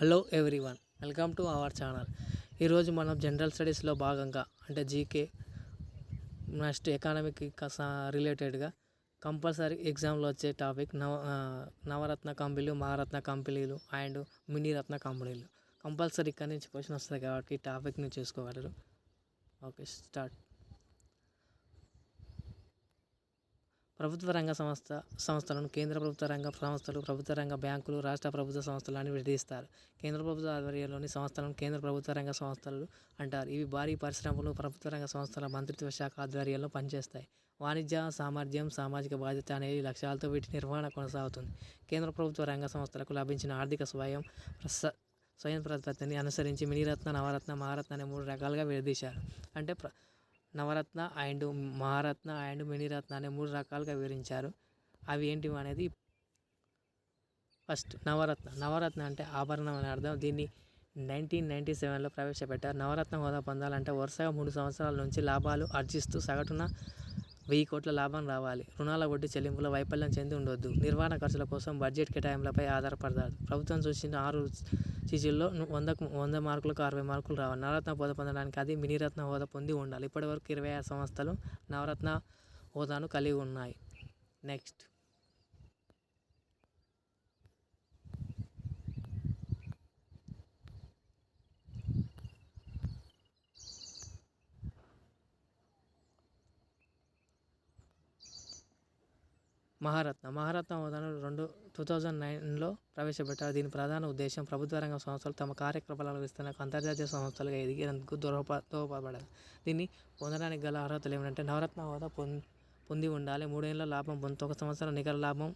Hello everyone, welcome to our channel. ఈరోజు మనం general స్టడీస్లో భాగంగా అంటే జీకే నెక్స్ట్ ఎకానమిక్ రిలేటెడ్గా కంపల్సరీ ఎగ్జామ్లో వచ్చే టాపిక్ నవరత్న కంపెనీలు, మహారత్న కంపెనీలు అండ్ మినీరత్న కంపెనీలు. కంపల్సరీ ఇక్కడ నుంచి క్వశ్చన్ వస్తుంది కాబట్టి ఈ టాపిక్ని చూసుకోగలరు. Okay, start. ప్రభుత్వ రంగ సంస్థలను కేంద్ర ప్రభుత్వ రంగ సంస్థలు, ప్రభుత్వ రంగ బ్యాంకులు, రాష్ట్ర ప్రభుత్వ సంస్థలు అని విడదీస్తారు. కేంద్ర ప్రభుత్వ ఆధ్వర్యంలోని సంస్థలను కేంద్ర ప్రభుత్వ రంగ సంస్థలు అంటారు. ఇవి భారీ పరిశ్రమలు, ప్రభుత్వ రంగ సంస్థల మంత్రిత్వ శాఖ ఆధ్వర్యంలో పనిచేస్తాయి. వాణిజ్య సామర్థ్యం, సామాజిక బాధ్యత అనేవి లక్ష్యాలతో వీటి నిర్వహణ కొనసాగుతుంది. కేంద్ర ప్రభుత్వ రంగ సంస్థలకు లభించిన ఆర్థిక స్వయం ప్రతిపత్తిని అనుసరించి మినీరత్న, నవరత్న, మహారత్న అనే 3 రకాలుగా విడదీశారు. అంటే నవరత్న అండ్ మహారత్న అండ్ మినీరత్న అనే 3 రకాలుగా వివరించారు. అవి ఏంటివి అనేది ఫస్ట్ నవరత్న అంటే ఆభరణం అని అర్థం. దీన్ని 1997లో ప్రవేశపెట్టారు. నవరత్న హోదా పొందాలంటే వరుసగా 3 సంవత్సరాల నుంచి లాభాలు ఆర్జిస్తూ సగటున 1000 కోట్ల లాభం రావాలి. రుణాల వడ్డీ చెల్లింపులో వైఫల్యం చెంది ఉండొద్దు. నిర్వహణ ఖర్చుల కోసం బడ్జెట్ కేటాయింపులపై ఆధారపడతారు. ప్రభుత్వం సూచించిన 6 సీజీల్లో 100 మార్కులకు 60 మార్కులు రావాలి. నవరత్న హోదా పొందడానికి అది మినీరత్న హోదా పొంది ఉండాలి. ఇప్పటివరకు 26 సంస్థలు నవరత్న హోదాను కలిగి ఉన్నాయి. నెక్స్ట్, మహారత్న హోదాను 2009లో ప్రవేశపెట్టారు. దీని ప్రధాన ఉద్దేశం ప్రభుత్వ రంగ సంస్థలు తమ కార్యకలాపాల విస్తరణకు అంతర్జాతీయ సంస్థలుగా ఎదిగేందుకు దోహదపడాలి. దీన్ని పొందడానికి గల అర్హతలు ఏమిటంటే నవరత్న హోదా పొంది ఉండాలి. 3 ఏళ్ల లాభం పొందుతూ 1 సంవత్సరం నికర లాభం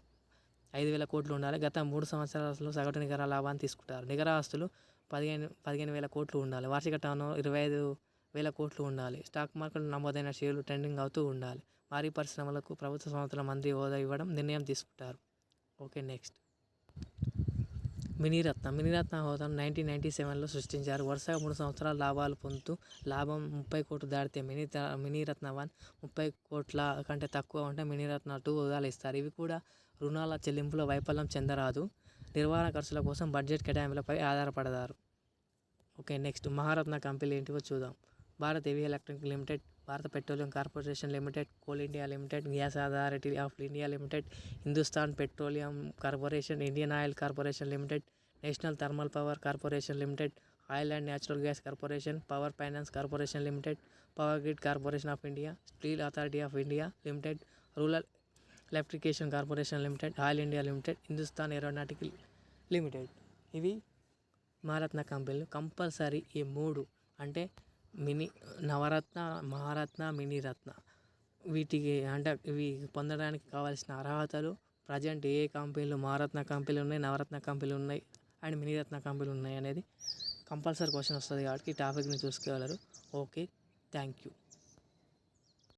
5,000 కోట్లు ఉండాలి. గత 3 సంవత్సరాలలో సగటు నికర లాభాన్ని తీసుకుంటారు. నికర ఆస్తులు 15,000 కోట్లు ఉండాలి. వార్షిక టర్నోవర్ 25,000 కోట్లు ఉండాలి. స్టాక్ మార్కెట్లో నమోదైన షేర్లు ట్రెండింగ్ అవుతూ ఉండాలి. భారీ పరిశ్రమలకు ప్రభుత్వ సంస్థల మంత్రి హోదా ఇవ్వడం నిర్ణయం తీసుకుంటారు. ఓకే, నెక్స్ట్, మినీరత్న హోదాను 1997లో సృష్టించారు. వరుసగా 3 సంవత్సరాలు లాభాలు పొందుతూ లాభం 30 కోట్లు దాటితే మినీరత్న 1, 30 కోట్ల కంటే తక్కువ ఉంటే మినీరత్న 2 హోదాలు ఇస్తారు. ఇవి కూడా రుణాల చెల్లింపులో వైఫల్యం చెందరాదు. నిర్వహణ ఖర్చుల కోసం బడ్జెట్ కేటాయింపులపై ఆధారపడతారు. ఓకే, నెక్స్ట్, మహారత్న కంపెనీలు ఏంటివో చూద్దాం. భారత్ హెవీ ఎలక్ట్రికల్స్ లిమిటెడ్, భారత petroleum corporation limited, coal India limited, gas authority of India limited, Hindustan petroleum corporation, Indian oil corporation limited, national thermal power corporation limited, oil and natural gas corporation, power finance corporation limited, power grid corporation of India, steel authority of India limited, rural electrification corporation limited, oil India limited, Hindustan aeronautical limited. ఇవి మహారత్న కంపెనీలు. Compulsory ఈ 3 అంటే నవరత్న, మహారత్న, మినీరత్న వీటికి అంటే ఇవి పొందడానికి కావాల్సిన అర్హతలు, ప్రజెంట్ ఏ కంపెనీలు మహారత్న కంపెనీలు ఉన్నాయి, నవరత్న కంపెనీలు ఉన్నాయి అండ్ మినీరత్న కంపెనీలు ఉన్నాయి అనేది కంపల్సరీ క్వశ్చన్ వస్తుంది కాబట్టి ఈ టాపిక్ని చూసుకోగలరు. Okay, thank you.